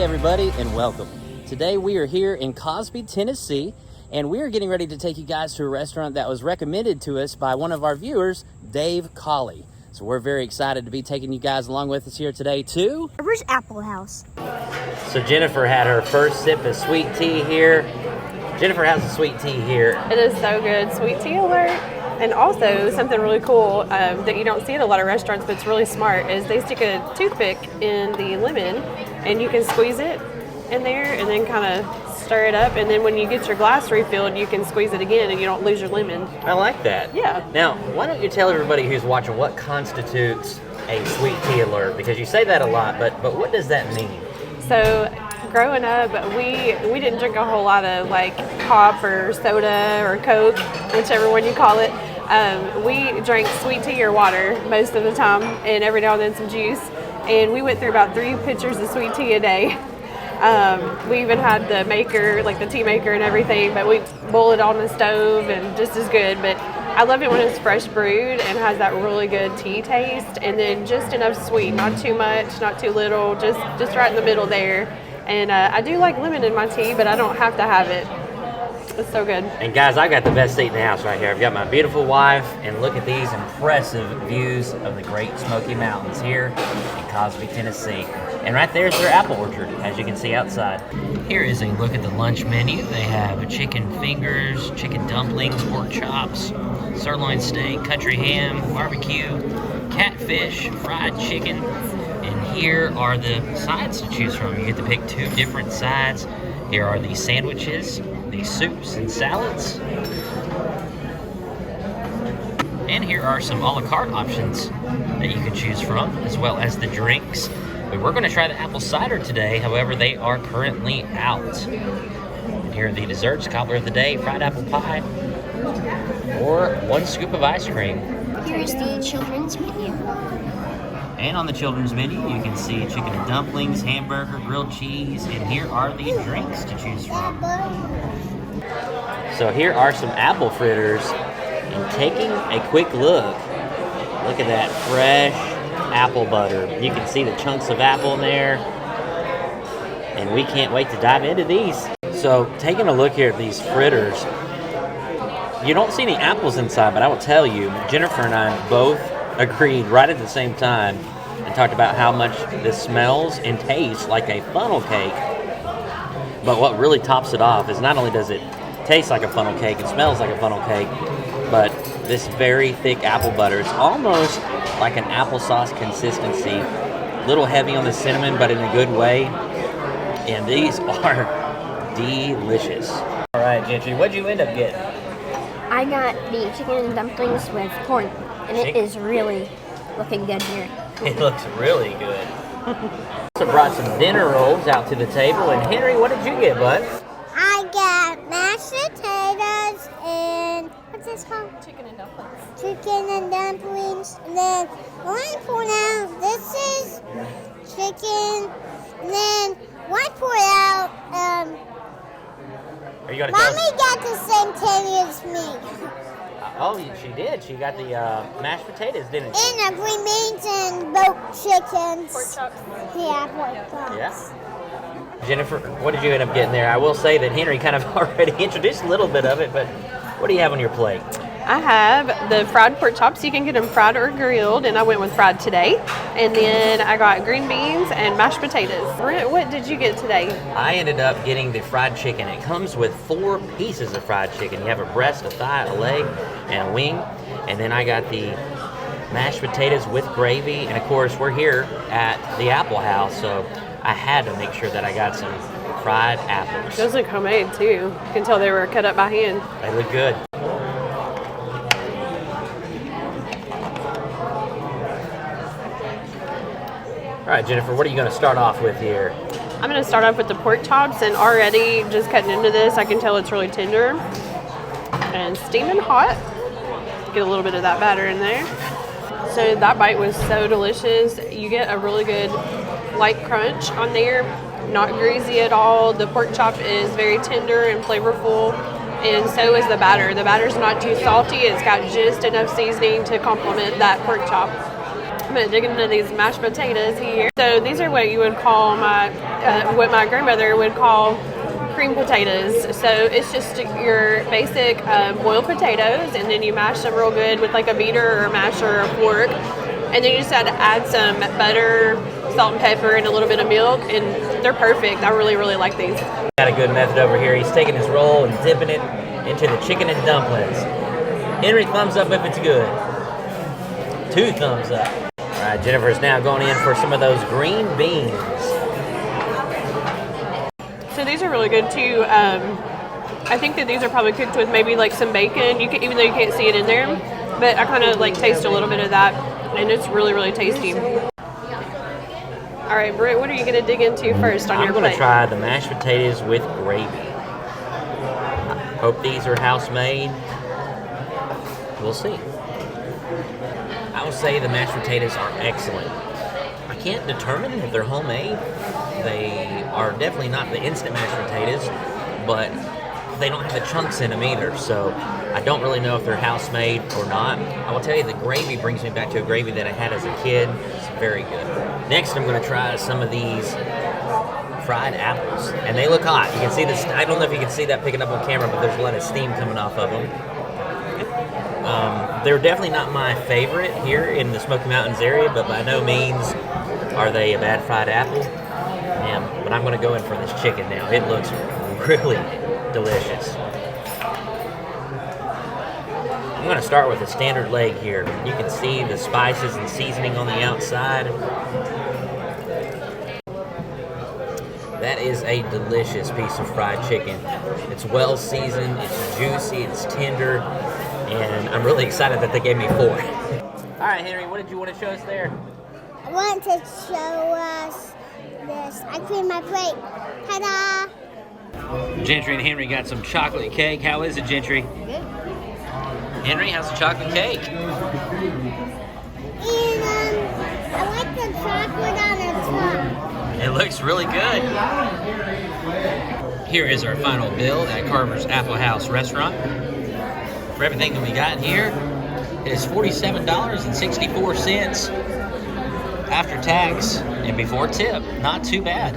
everybody, and welcome. Today we are here in Cosby, Tennessee, and we are getting ready to take you guys to a restaurant that was recommended to us by one of our viewers, Dave Colley. So we're very excited to be taking you guys along with us here today to CARVER'S Applehouse. So Jennifer had her first sip of sweet tea here. Jennifer has a sweet tea here. It is so good. Sweet tea alert. And also something really cool that you don't see at a lot of restaurants, but it's really smart, is they stick a toothpick in the lemon and you can squeeze it in there and then kind of stir it up. And then when you get your glass refilled, you can squeeze it again and you don't lose your lemon. I like that. Yeah. Now, why don't you tell everybody who's watching what constitutes a sweet tea alert? Because you say that a lot, but what does that mean? So growing up, we didn't drink a whole lot of like pop or soda or Coke, whichever one you call it. We drank sweet tea or water most of the time, and every now and then some juice. And we went through about 3 pitchers of sweet tea a day. We even had the maker, like the tea maker and everything, but we boil it on the stove and just as good. But I love it when it's fresh brewed and has that really good tea taste, and then just enough sweet, not too much, not too little, just right in the middle there. And I do like lemon in my tea, but I don't have to have it. It's so good. And guys, I got the best seat in the house right here. I've got my beautiful wife, and look at these impressive views of the Great Smoky Mountains here in Cosby, Tennessee. And right there's their apple orchard, as you can see outside. Here is a look at the lunch menu. They have chicken fingers, chicken dumplings, pork chops, sirloin steak, country ham, barbecue, catfish, fried chicken. And here are the sides to choose from. You get to pick 2 different sides. Here are the sandwiches, the soups and salads. And here are some a la carte options that you can choose from, as well as the drinks. We were going to try the apple cider today, however, they are currently out. And here are the desserts: cobbler of the day, fried apple pie, or 1 scoop of ice cream. Here's the children's menu. And on the children's menu, you can see chicken and dumplings, hamburger, grilled cheese, and here are the drinks to choose from. So here are some apple fritters, and taking a quick look at that fresh apple butter. You can see the chunks of apple in there, and we can't wait to dive into these. So taking a look here at these fritters, you don't see any apples inside, but I will tell you, Jennifer and I both agreed right at the same time and talked about how much this smells and tastes like a funnel cake. But what really tops it off is not only does it taste like a funnel cake and smells like a funnel cake, but this very thick apple butter. It's almost like an applesauce consistency, a little heavy on the cinnamon, but in a good way. And these are delicious. All right, Gentry, what'd you end up getting? I got the chicken and dumplings with corn, and it is really looking good here. It looks really good. Also brought some dinner rolls out to the table. And Henry, what did you get, bud? I got mashed potatoes and what's this called? Chicken and dumplings. Chicken and dumplings. And then I want to point out this is chicken. And then one point out Are you gonna Mommy got the same thing as me. Oh, she did. She got the mashed potatoes, didn't she? And green beans and both chickens. Pork chops. Yeah, pork chops. Yeah. Jennifer, what did you end up getting there? I will say that Henry kind of already introduced a little bit of it, but what do you have on your plate? I have the fried pork chops. You can get them fried or grilled, and I went with fried today. And then I got green beans and mashed potatoes. Brent, what did you get today? I ended up getting the fried chicken. It comes with 4 pieces of fried chicken. You have a breast, a thigh, a leg, and a wing. And then I got the mashed potatoes with gravy. And of course, we're here at the Applehouse, so I had to make sure that I got some fried apples. Those look homemade too. You can tell they were cut up by hand. They look good. All right, Jennifer, what are you going to start off with here? I'm going to start off with the pork chops, and already just cutting into this, I can tell it's really tender and steaming hot. Get a little bit of that batter in there. So that bite was so delicious. You get a really good light crunch on there, not greasy at all. The pork chop is very tender and flavorful, and so is the batter. The batter's not too salty. It's got just enough seasoning to complement that pork chop. I'm gonna dig into these mashed potatoes here. So these are what you would call what my grandmother would call cream potatoes. So it's just your basic boiled potatoes, and then you mash them real good with like a beater or a masher or a fork, and then you just had to add some butter, salt and pepper, and a little bit of milk, and they're perfect. I really, really like these. Got a good method over here. He's taking his roll and dipping it into the chicken and dumplings. Henry, thumbs up if it's good. 2 thumbs up. All right, Jennifer's now going in for some of those green beans. So these are really good too. I think that these are probably cooked with maybe like some bacon. You can, even though you can't see it in there, but I kind of like taste a little bit of that, and it's really, really tasty. All right, Britt, what are you going to dig into first on your plate? I'm going to try the mashed potatoes with gravy. Hope these are house-made. We'll see. I will say the mashed potatoes are excellent. I can't determine if they're homemade. They are definitely not the instant mashed potatoes, but they don't have the chunks in them either, so I don't really know if they're house-made or not. I will tell you, the gravy brings me back to a gravy that I had as a kid. It's very good. Next, I'm going to try some of these fried apples, and they look hot. You can see this. I don't know if you can see that picking up on camera, but there's a lot of steam coming off of them. They're definitely not my favorite here in the Smoky Mountains area, but by no means are they a bad fried apple. But I'm going to go in for this chicken now. It looks really delicious. I'm going to start with a standard leg here. You can see the spices and seasoning on the outside. That is a delicious piece of fried chicken. It's well seasoned, it's juicy, it's tender, and I'm really excited that they gave me 4. All right, Henry, what did you want to show us there? I want to show us this. I cleaned my plate. Ta-da! Gentry and Henry got some chocolate cake. How is it, Gentry? Good. Henry, how's the chocolate cake? And I like the chocolate on the top. It looks really good. Here is our final bill at Carver's Applehouse restaurant. For everything that we got here, it is $47.64 after tax and before tip. Not too bad.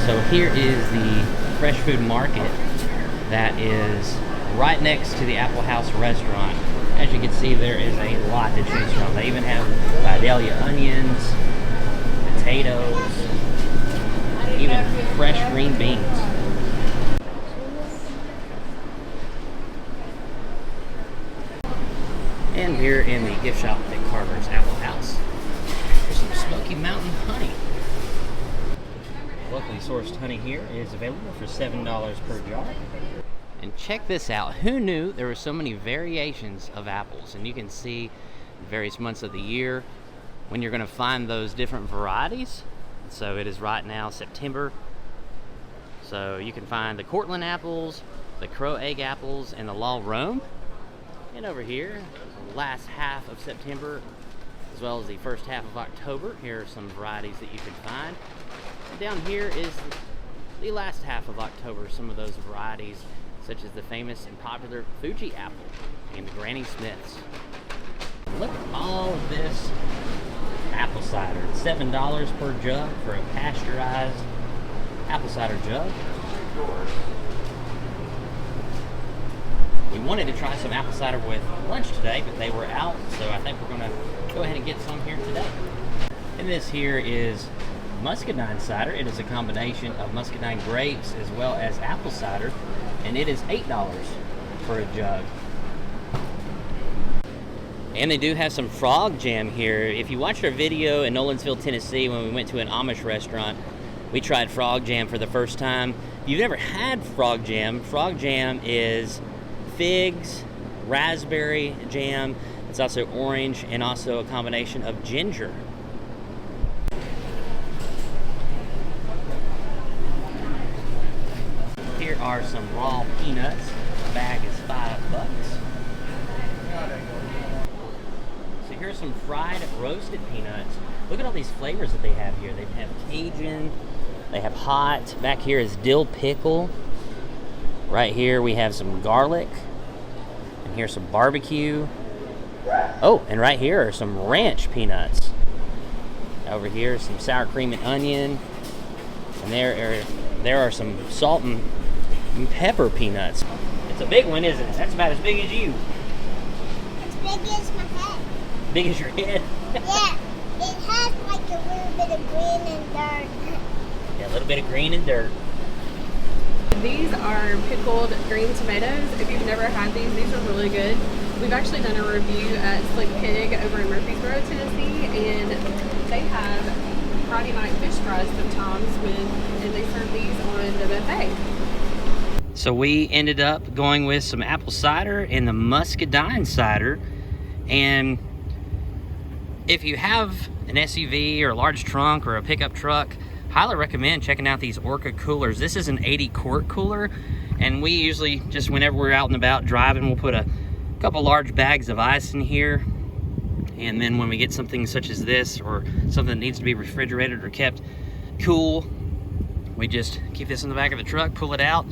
So here is the fresh food market that is right next to the Applehouse restaurant. As you can see, there is a lot to choose from. They even have Vidalia onions, potatoes, even fresh green beans. And here in the gift shop at Carver's Applehouse, there's some Smoky Mountain honey. Locally sourced honey here is available for $7 per jar. And check this out. Who knew there were so many variations of apples? And you can see various months of the year when you're going to find those different varieties. So it is right now September. So you can find the Cortland apples, the Crow Egg apples, and the La Rome. And over here, the last half of September, as well as the first half of October, here are some varieties that you can find. And down here is the last half of October, some of those varieties, such as the famous and popular Fuji apple and the Granny Smiths. Look at all of this apple cider. $7 per jug for a pasteurized apple cider jug. We wanted to try some apple cider with lunch today, but they were out, so I think we're going to go ahead and get some here today. And this here is muscadine cider. It is a combination of muscadine grapes as well as apple cider, and it is $8 for a jug. And they do have some frog jam here. If you watched our video in Nolensville, Tennessee, when we went to an Amish restaurant, we tried frog jam for the first time. If you've never had frog jam is figs, raspberry jam. It's also orange and also a combination of ginger. Here are some raw peanuts. The bag is $5. So here's some fried roasted peanuts. Look at all these flavors that they have here. They have Cajun, they have hot. Back here is dill pickle. Right here we have some garlic. And here's some barbecue. Oh, and right here are some ranch peanuts. Over here, some sour cream and onion. And there are some salt and pepper peanuts. It's a big one, isn't it? That's about as big as you. As big as my head. Big as your head? Yeah. It has like a little bit of green and dirt. Yeah, a little bit of green and dirt. These are pickled green tomatoes. If you've never had these are really good. We've actually done a review at Slick Pig over in Murfreesboro, Tennessee, and they have Friday night fish fries sometimes and they serve these on the buffet. So we ended up going with some apple cider and the muscadine cider. And if you have an SUV or a large trunk or a pickup truck, highly recommend checking out these Orca coolers. This is an 80 quart cooler, and we usually just whenever we're out and about driving, we'll put a couple large bags of ice in here. And then when we get something such as this or something that needs to be refrigerated or kept cool, we just keep this in the back of the truck, pull it out.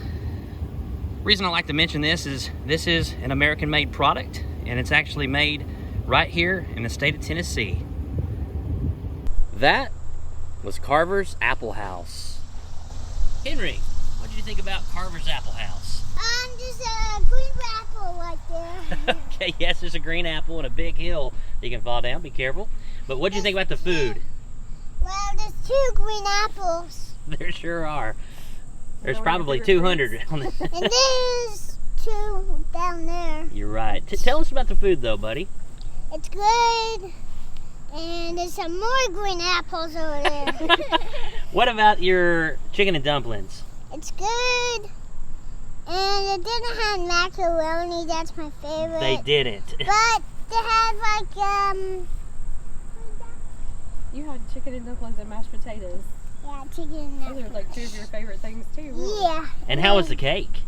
Reason I like to mention this is an American-made product, and it's actually made right here in the state of Tennessee. That was Carver's Applehouse. Henry, what did you think about Carver's Applehouse? There's a green apple right there. Okay, yes, there's a green apple and a big hill you can fall down. Be careful. But what did you think about the food? Well, there's 2 green apples. There sure are. There's probably 200 on this. And there's 2 down there. You're right. Tell us about the food, though, buddy. It's good. And there's some more green apples over there. What about your chicken and dumplings? It's good. And it didn't have macaroni. That's my favorite. They didn't. But they had like, You had chicken and dumplings and mashed potatoes. yeah, chicken and Those are like 2 of your favorite things too. Really. Yeah. And how was the cake?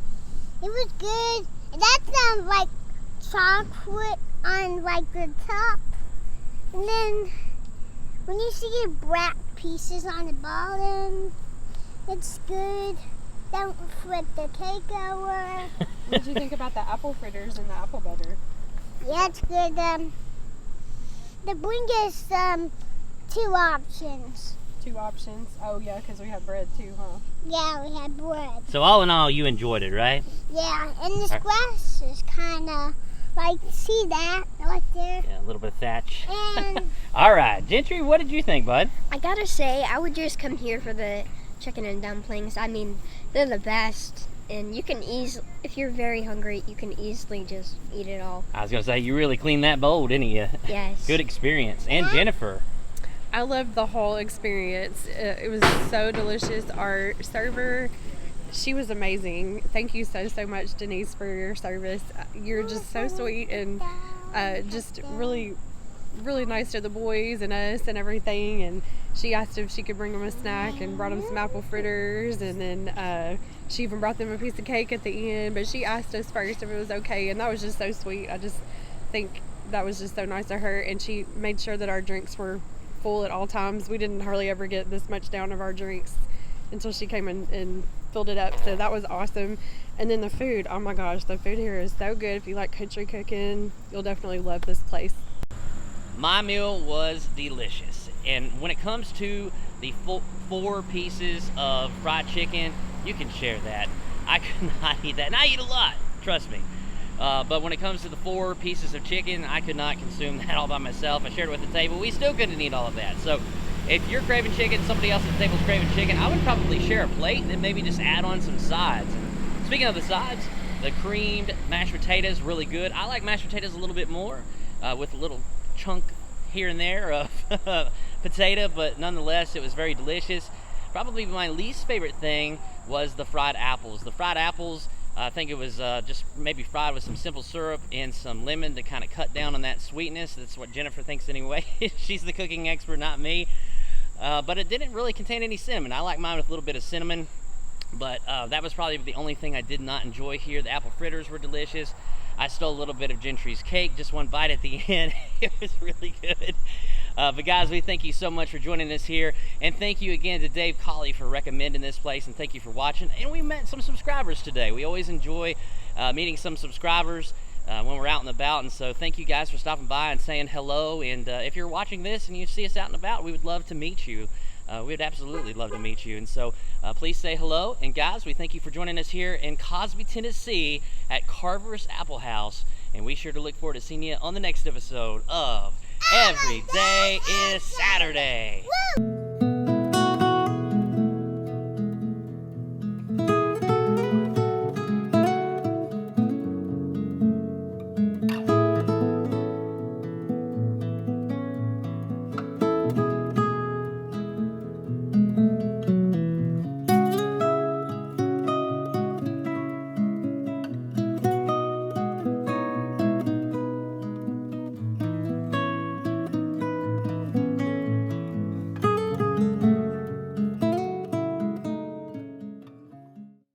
It was good. And that's like chocolate on like the top. And then when you see black pieces on the bottom, it's good. Don't flip the cake over. What did you think about the apple fritters and the apple butter? Yeah, it's good. The bring us 2 options. 2 options. Oh yeah, because we had bread too, huh? Yeah, we had bread. So all in all, you enjoyed it, right? Yeah, and this grass is kind of like, see that right there? Yeah, a little bit of thatch. And All right, Gentry, what did you think, bud? I gotta say, I would just come here for the chicken and dumplings. I mean, they're the best. And you can easily, if you're very hungry, you can easily just eat it all. I was going to say, you really cleaned that bowl, didn't you? Yes. Good experience. And Jennifer. I loved the whole experience. It was so delicious. Our server, she was amazing. Thank you so much, Denise, for your service. You're just so sweet and just really nice to the boys and us and everything. And she asked if she could bring them a snack and brought them some apple fritters. And then she even brought them a piece of cake at the end. But she asked us first if it was okay. And that was just so sweet. I just think that was just so nice of her. And she made sure that our drinks were full at all times. We didn't hardly ever get this much down of our drinks until she came in and filled it up. So that was awesome. And then the food, oh my gosh, the food here is so good. If you like country cooking, you'll definitely love this place. My meal was delicious. And when it comes to the 4 pieces of fried chicken, you can share that. I could not eat that. And I eat a lot, trust me. But when it comes to the 4 pieces of chicken, I could not consume that all by myself. I shared it with the table. We still couldn't eat all of that. So if you're craving chicken, somebody else at the table is craving chicken, I would probably share a plate and then maybe just add on some sides. And speaking of the sides, the creamed mashed potatoes, really good. I like mashed potatoes a little bit more with a little chunk here and there of potato, but nonetheless, it was very delicious. Probably my least favorite thing was the fried apples. The fried apples, I think it was just maybe fried with some simple syrup and some lemon to kind of cut down on that sweetness. That's what Jennifer thinks anyway. She's the cooking expert, not me. But it didn't really contain any cinnamon. I like mine with a little bit of cinnamon, but that was probably the only thing I did not enjoy here. The apple fritters were delicious. I stole a little bit of Gentry's cake, just one bite at the end. It was really good. But guys, we thank you so much for joining us here. And thank you again to Dave Colley for recommending this place. And thank you for watching. And we met some subscribers today. We always enjoy meeting some subscribers. when we're out and about. And so thank you guys for stopping by and saying hello. And if you're watching this and you see us out and about, we would love to meet you. We would absolutely love to meet you. And so please say hello. And guys, we thank you for joining us here in Cosby, Tennessee at Carver's Applehouse. And we sure to look forward to seeing you on the next episode of Every Day is Saturday.